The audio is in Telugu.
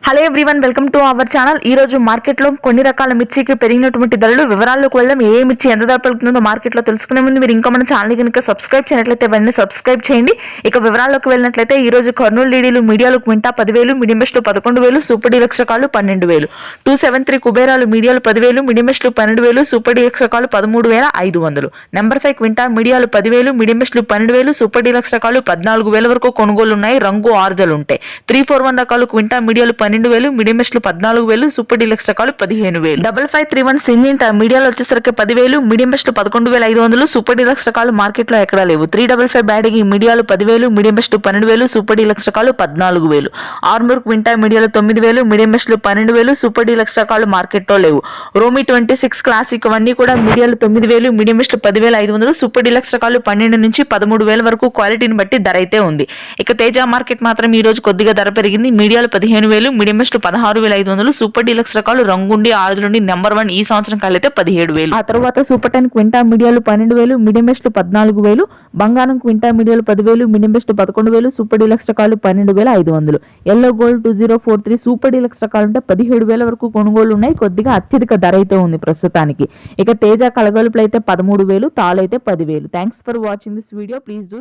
Hello everyone, welcome to our channel. ఈ రోజు మార్కెట్ లో కొన్ని రకాల మిర్చికి పెరిగినటువంటి ధరలు వివరాల్లోకి వెళ్దాం. ఏ మిర్చి ఎంత ధర పలుకుతుందో మార్కెట్ లో తెలుసుకునే ముందు మీరు ఇంకా మన ఛానల్ కనుక సబ్స్క్రైబ్ చేయనట్లయితే వెంటనే సబ్స్క్రైబ్ చేయండి. ఇక వివరాల్లోకి వెళ్ళినట్లయితే ఈ రోజు కర్నూలు డీడీలు మీడియాలు క్వింటా 10,000, మీడియం బెస్ట్ 11,000, సూపర్ డీలక్స్ రకాలు 12,000, 273 కుబేరాలు మీడియాలు 10,000, మీడియం బెస్ట్ 12,000, సూపర్ డీలక్స్ రకాలు 13,500. నెంబర్ 5 క్వింటా మీడియాలు 10,000, మీడియం బెస్ట్ 12,000, సూపర్ డీలక్స్ రకాలు 14,000 వరకు కొనుగోలు ఉన్నాయి. రంగు ఆరుదలు ఉంటాయి. 341 రకాలు క్వింటా మీడియాలు 12,000, మీడియం బెస్ట్ 14,000, సూపర్ డీలక్స్ రకాలు 15,000. 5531 సింజింట మీడియాలో వచ్చేసరికి 10,000, మీడియం బెస్ట్ 11,500, సూపర్ డీలక్స్ రకాలు మార్కెట్ లో ఎక్కడా లేవు. 355 బ్యాడగి మీడియాలు 10,000, మీడియం బెస్ట్ 12,000, సూపర్ డీలక్స్ రకాలు 14,000. ఆర్మూర్ క్వింటా మీడియాలు 9,000, మీడియం బెస్ట్ 12,000, సూపర్ డీలక్స్ రకాలు మార్కెట్ లో లేవు. రోమి 26 క్లాసిక్ అవన్నీ కూడా మీడియాలు 9,000, మీడియం బెస్ట్ 10,500, సూపర్ డీలక్స్ రకాలు 12 నుంచి 13,000 వరకు క్వాలిటీని బట్టి ధర అయితే ఉంది. ఇక తేజ మార్కెట్ మాత్రం ఈ రోజు కొద్దిగా ధర పెరిగింది. మీడియాలు 15,000, మీడియం బెస్ట్ 16,500, సూపర్ డీలక్స్ రకాలు రంగుండి 6 నుండి నెంబర్ 1 ఈ సంవత్సరం కాలైతే 17,000. ఆ తర్వాత సూపర్ 10 క్వింటా మీడియాలు 12,000, మీడియం బెస్ట్ 14,000, బంగారం క్వింటా మీడియాలు 10,000, మీడియం బెస్ట్ 11,000, సూపర్ డీలక్స్ రకాలు 12,500. ఎల్లో గోల్డ్ 2043 సూపర్ డీలక్స్ రకాలు అంటే 17,000 వరకు కొనుగోలు ఉన్నాయి. కొద్దిగా అత్యధిక ధర అయితే ఉంది ప్రస్తుతానికి. ఇక తేజ కలగలుపులు అయితే 13,000, తాలు అయితే 10,000. Thanks for watching this video. Please do